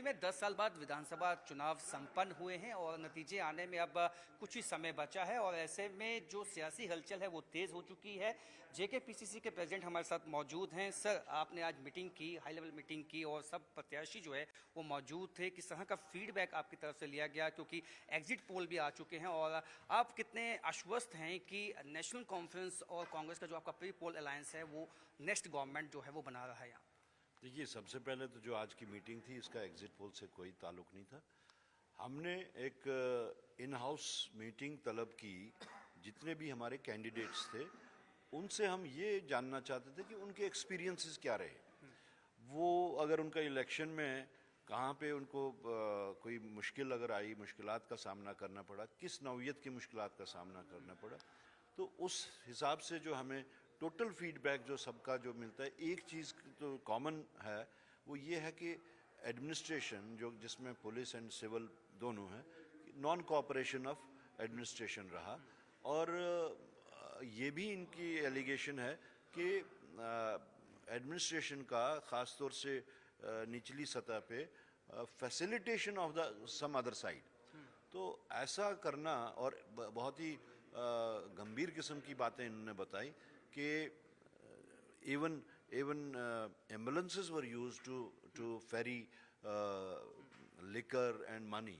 कश्मीर में 10 साल बाद विधानसभा चुनाव संपन्न हुए हैं और नतीजे आने में अब कुछ ही समय बचा है और ऐसे में जो सियासी हलचल है वो तेज़ हो चुकी है। जेकेपीसीसी के प्रेसिडेंट हमारे साथ मौजूद हैं। सर, आपने आज मीटिंग की, हाई लेवल मीटिंग की और सब प्रत्याशी जो है वो मौजूद थे। किस तरह का फीडबैक आपकी तरफ से लिया गया, क्योंकि एग्जिट पोल भी आ चुके हैं, और आप कितने आश्वस्त हैं कि नेशनल कॉन्फ्रेंस और कांग्रेस का जो आपका प्री पोल अलायंस है वो नेक्स्ट गवर्नमेंट जो है वो बना रहा है यहाँ? देखिए, सबसे पहले तो जो आज की मीटिंग थी इसका एग्जिट पोल से कोई ताल्लुक नहीं था। हमने एक इन हाउस मीटिंग तलब की। जितने भी हमारे कैंडिडेट्स थे उनसे हम ये जानना चाहते थे कि उनके एक्सपीरियंसेस क्या रहे, वो अगर उनका इलेक्शन में कहाँ पे उनको कोई मुश्किल अगर आई, मुश्किलात का सामना करना पड़ा, किस नौइयत की मुश्किलात का सामना करना पड़ा, तो उस हिसाब से जो हमें टोटल फीडबैक जो सबका जो मिलता है, एक चीज़ तो कॉमन है, वो ये है कि एडमिनिस्ट्रेशन जो जिसमें पुलिस एंड सिविल दोनों हैं, नॉन कोऑपरेशन ऑफ एडमिनिस्ट्रेशन रहा। और ये भी इनकी एलिगेशन है कि एडमिनिस्ट्रेशन का ख़ास तौर से निचली सतह पे facilitation of the some other side, तो ऐसा करना। और बहुत ही गंभीर किस्म की बातें इन्होंने बताई कि even ambulances were used to ferry liquor and money।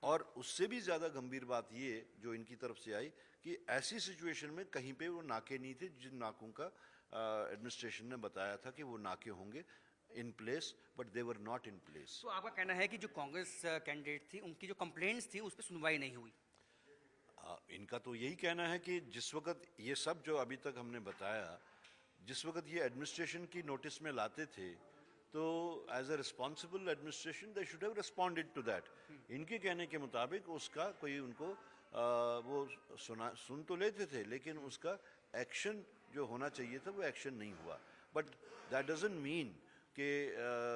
और उससे भी ज़्यादा गंभीर बात ये जो इनकी तरफ से आई कि ऐसी सिचुएशन में कहीं पे वो नाके नहीं थे, जिन नाकों का एडमिनिस्ट्रेशन ने बताया था कि वो नाके होंगे in place, but they were not in place. तो आपका कहना है कि जो कांग्रेस कैंडिडेट थी उनकी जो कंप्लेंट्स थी उस पर सुनवाई नहीं हुई? इनका तो यही कहना है कि जिस वक्त ये सब जो अभी तक हमने बताया, जिस वक्त ये एडमिनिस्ट्रेशन की नोटिस में लाते थे, तो as a responsible administration they should have responded to that. इनके कहने के मुताबिक उसका कोई उनको वो सुन तो लेते थे, लेकिन उसका एक्शन जो होना चाहिए था वो एक्शन नहीं हुआ। बट दैट डजंट मीन कि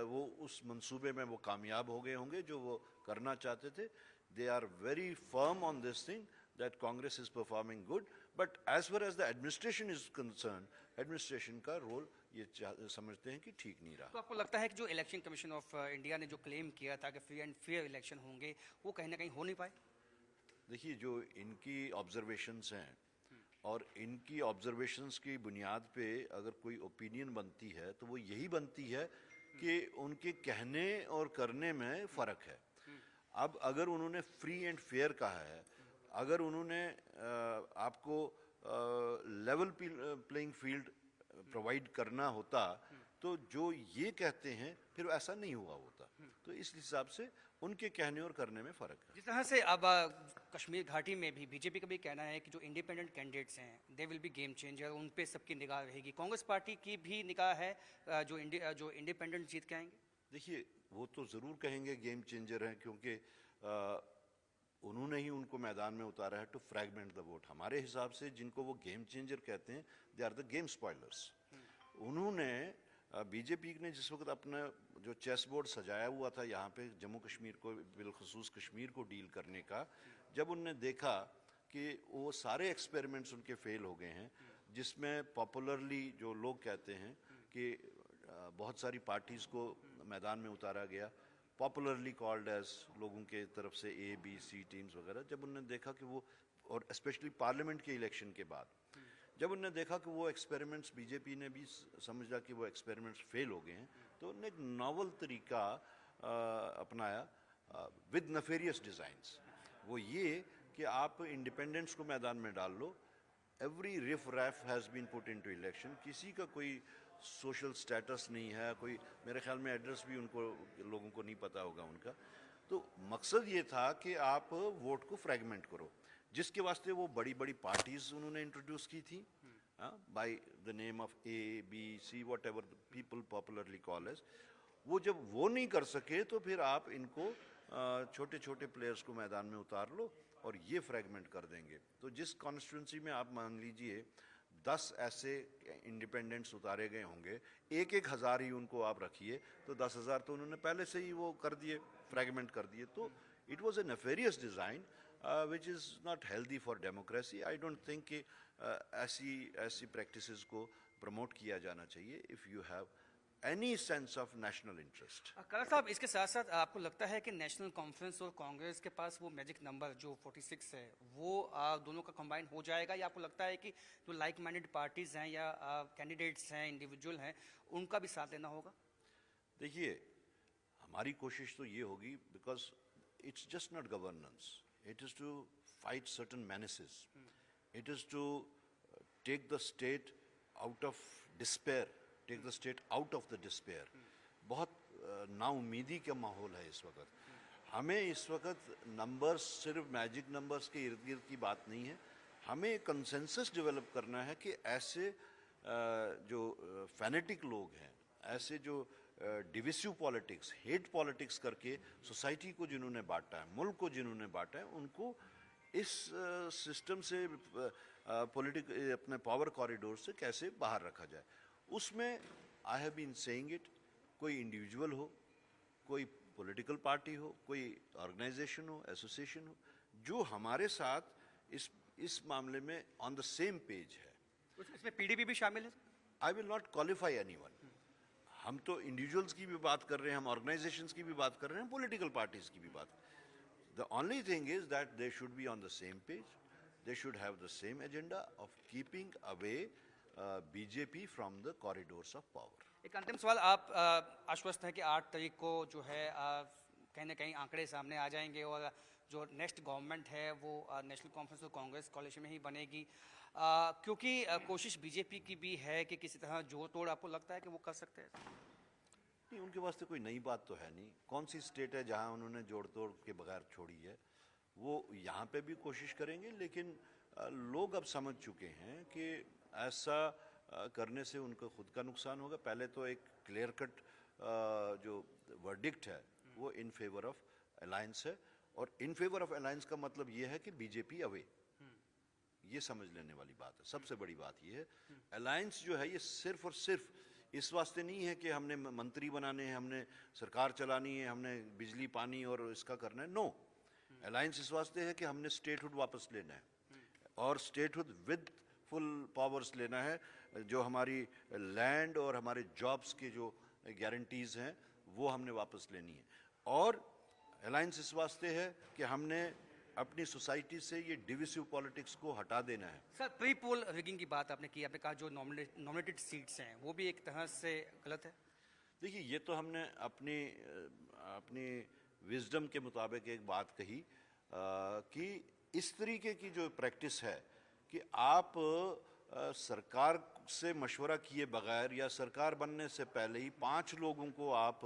वो उस मंसूबे में वो कामयाब हो गए होंगे जो वो करना चाहते थे। They are very firm on this thing that Congress is performing good, but as far as the administration is concerned, administration का रोल ये समझते हैं कि ठीक नहीं रहा। तो आपको लगता है कि जो इलेक्शन कमीशन ऑफ इंडिया ने जो क्लेम किया था कि फ्री एंड फेयर इलेक्शन होंगे, वो कहीं ना कहीं हो नहीं पाए? देखिए, जो इनकी ऑब्जर्वेशंस हैं और इनकी ऑब्जर्वेशंस की बुनियाद पे अगर कोई ओपिनियन बनती है तो वो यही बनती है कि उनके कहने और करने में फ़र्क है। अब अगर उन्होंने फ्री एंड फेयर कहा है, अगर उन्होंने आपको लेवल प्लेइंग फील्ड प्रोवाइड करना होता, तो जो ये कहते हैं फिर ऐसा नहीं हुआ होता। तो इस हिसाब से उनके कहने और करने में फ़र्क है। जिस तरह से अब कश्मीर घाटी में भी बीजेपी का भी कहना है कि जो इंडिपेंडेंट कैंडिडेट्स हैं they will be game changer, उन पे सबकी निगाह रहेगी। कांग्रेस पार्टी की भी निगाह है जो इंडिपेंडेंट जीत के आएंगे। देखिए, वो तो ज़रूर कहेंगे गेम चेंजर हैं, क्योंकि उन्होंने ही उनको मैदान में उतारा है टू फ्रैगमेंट द वोट। हमारे हिसाब से जिनको वो गेम चेंजर कहते हैं, they are the game spoilers. उन्होंने बीजेपी ने जिस वक्त अपना जो चेस बोर्ड सजाया हुआ था यहाँ पे जम्मू कश्मीर को, बिलखसूस कश्मीर को डील करने का, जब उनने देखा कि वो सारे एक्सपेरिमेंट्स उनके फेल हो गए हैं, जिसमें पॉपुलरली जो लोग कहते हैं कि बहुत सारी पार्टीज़ को मैदान में उतारा गया, पॉपुलरली कॉल्ड एज लोगों के तरफ से ए बी सी टीम्स वगैरह। जब उन्होंने देखा कि वो, और स्पेशली पार्लियामेंट के इलेक्शन के बाद जब उन्होंने देखा कि वो एक्सपेरिमेंट्स, बीजेपी ने भी समझा कि वो एक्सपेरिमेंट्स फेल हो गए हैं, तो उन्होंने एक नॉवल तरीका अपनाया विद नफेरियस डिज़ाइंस। वो ये कि आप इंडिपेंडेंट्स को मैदान में डाल लो। Every riff raff has been put into election. किसी का कोई सोशल स्टेटस नहीं है, कोई मेरे ख्याल में एड्रेस भी उनको, लोगों को नहीं पता होगा उनका। तो मकसद ये था कि आप वोट को फ्रैगमेंट करो, जिसके वास्ते वो बड़ी बड़ी पार्टीज उन्होंने इंट्रोड्यूस की थी by the name of A B C whatever people popularly call as. वो जब वो नहीं कर सके तो फिर आप इनको छोटे छोटे प्लेयर्स को मैदान में उतार लो और ये फ्रैगमेंट कर देंगे। तो जिस कॉन्स्टिट्यूंसी में आप मान लीजिए 10 ऐसे इंडिपेंडेंट्स उतारे गए होंगे, एक एक हज़ार ही उनको आप रखिए, तो 10,000 तो उन्होंने पहले से ही वो कर दिए, फ्रैगमेंट कर दिए। तो it was a nefarious design which is not healthy for democracy. I don't think कि ऐसी प्रैक्टिसेस को प्रमोट किया जाना चाहिए। If you have any sense of national interest. Colour साहब, इसके साथ साथ आपको लगता है कि नेशनल कॉन्फ्रेंस और कांग्रेस के पास वो मैजिक नंबर जो 46 है वो दोनों का कंबाइन हो जाएगा, या आपको लगता है कि जो लाइक माइंडेड पार्टीज हैं या कैंडिडेट्स हैं, इंडिविजुअल हैं, उनका भी साथ देना होगा? देखिए, हमारी कोशिश तो ये होगी, because it's just not governance, it is to fight certain menaces, it is to take the state out of despair, take the state out of the despair. बहुत नाउमीदी का माहौल है इस वक्त। हमें इस वक्त नंबर्स, सिर्फ मैजिक नंबर्स के इर्द गिर्द की बात नहीं है, हमें कंसेंसस डेवलप करना है कि ऐसे जो फैनेटिक लोग हैं, ऐसे जो डिविसिव पॉलिटिक्स, हेट पॉलिटिक्स करके सोसाइटी को जिन्होंने बांटा है, मुल्क को जिन्होंने बांटा है, उनको इस सिस्टम से, अपने पावर कॉरिडोर से कैसे बाहर रखा जाए। उसमें I have been saying it, कोई इंडिविजुअल हो, कोई पॉलिटिकल पार्टी हो, कोई ऑर्गेनाइजेशन हो, एसोसिएशन हो, जो हमारे साथ इस मामले में ऑन द सेम पेज है। इसमें पीडीपी भी शामिल है? I will not qualify anyone. हम तो इंडिविजुअल्स की भी बात कर रहे हैं, हम ऑर्गेनाइजेशंस की भी बात कर रहे हैं, पॉलिटिकल पार्टीज की भी बात। The only thing is that they should be on the same page, they should have the same agenda of keeping away BJP from the corridors of power. एक अंतिम सवाल, आप आश्वस्त हैं कि 8 तारीख को जो है कहीं ना कहीं आंकड़े सामने आ जाएंगे और जो नेक्स्ट गवर्नमेंट है वो नेशनल कॉन्फ्रेंस और कांग्रेस कोalition में ही बनेगी, क्योंकि कोशिश बीजेपी की भी है कि किसी तरह जोड़ तोड़, आपको लगता है कि वो कर सकते हैं? नहीं, उनके वास्ते कोई नई बात तो है नहीं। कौन सी स्टेट है जहां उन्होंने जोड़ तोड़ के बगैर छोड़ी है? वो यहाँ पे भी कोशिश करेंगे, लेकिन लोग अब समझ चुके हैं कि ऐसा करने से उनको खुद का नुकसान होगा। पहले तो एक क्लियर कट जो वर्डिक्ट है वो इन फेवर ऑफ अलायंस है, और इन फेवर ऑफ अलायंस का मतलब ये है कि बीजेपी अवे, ये समझ लेने वाली बात है। सबसे बड़ी बात ये है, अलायंस जो है ये सिर्फ और सिर्फ इस वास्ते नहीं है कि हमने मंत्री बनाने हैं, हमने सरकार चलानी है, हमने बिजली पानी और इसका करना है। नो, अलायंस इस वास्ते है कि हमने स्टेटहुड वापस लेना है, और स्टेटहुड विद फुल पावर्स लेना है। जो हमारी लैंड और हमारे जॉब्स के जो गारंटीज हैं वो हमने वापस लेनी है। और अलायंस इस वास्ते है कि हमने अपनी सोसाइटी से ये डिविसिव पॉलिटिक्स को हटा देना है। सर, प्री पोल रिगिंग की बात आपने की, आपने कहा जो नॉमिनेटेड सीट्स हैं वो भी एक तरह से गलत है। देखिए, ये तो हमने अपनी विजडम के मुताबिक एक बात कही कि इस तरीके की जो प्रैक्टिस है कि आप सरकार से मशवरा किए बगैर या सरकार बनने से पहले ही 5 लोगों को आप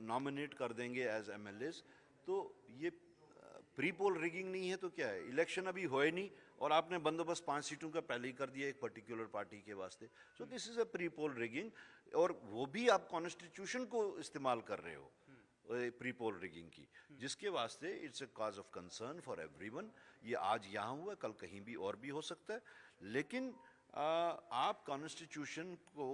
नॉमिनेट कर देंगे एज एमएलएस, तो ये प्री पोल रिगिंग नहीं है तो क्या है? इलेक्शन अभी होए नहीं और आपने बंदोबस्त 5 सीटों का पहले ही कर दिया एक पर्टिकुलर पार्टी के वास्ते। So this is a pre poll rigging, और वो भी आप कॉन्स्टिट्यूशन को इस्तेमाल कर रहे हो प्री पोल रिगिंग की, जिसके वास्ते it's a cause of concern for everyone. ये आज यहाँ हुआ, कल कहीं भी और भी हो सकता है, लेकिन आप कॉन्स्टिट्यूशन को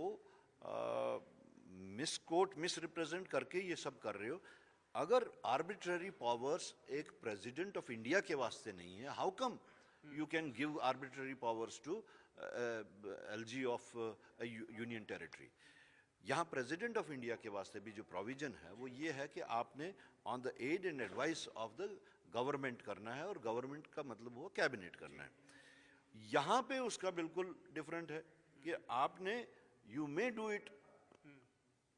मिसकोट, मिसरिप्रेजेंट करके ये सब कर रहे हो। अगर आर्बिट्ररी पावर्स एक प्रेसिडेंट ऑफ इंडिया के वास्ते नहीं है, how come you can give arbitrary powers to LG of union territory? यहाँ प्रेसिडेंट ऑफ इंडिया के वास्ते भी जो प्रोविजन है वो ये है कि आपने on the aid and advice of the government करना है, और गवर्नमेंट का मतलब वो कैबिनेट करना है। यहाँ पे उसका बिल्कुल डिफरेंट है कि आपने, यू मे डू इट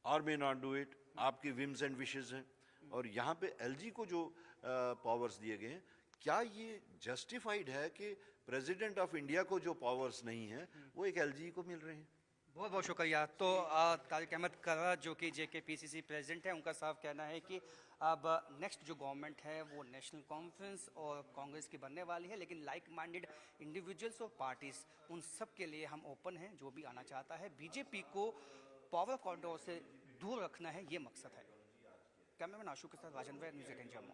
और मे नॉट डू इट, आपकी विम्स एंड विशेस हैं। और यहाँ पे एलजी को जो पावर्स दिए गए हैं, क्या ये जस्टिफाइड है कि प्रेसिडेंट ऑफ इंडिया को जो पावर्स नहीं है वो एक एलजी को मिल रहे हैं? बहुत बहुत शुक्रिया। तो तारिक अहमद कर्रा जो कि जेकेपीसीसी प्रेसिडेंट है, उनका साफ कहना है कि अब नेक्स्ट जो गवर्नमेंट है वो नेशनल कॉन्फ्रेंस और कांग्रेस की बनने वाली है, लेकिन लाइक माइंडेड इंडिविजुअल्स और पार्टीज, उन सब के लिए हम ओपन हैं। जो भी आना चाहता है, बीजेपी को पावर कॉरिडोर से दूर रखना है, ये मकसद है। कैमरामैन आशु के साथ राजेंद्र, न्यूज़ 18 जम्मू।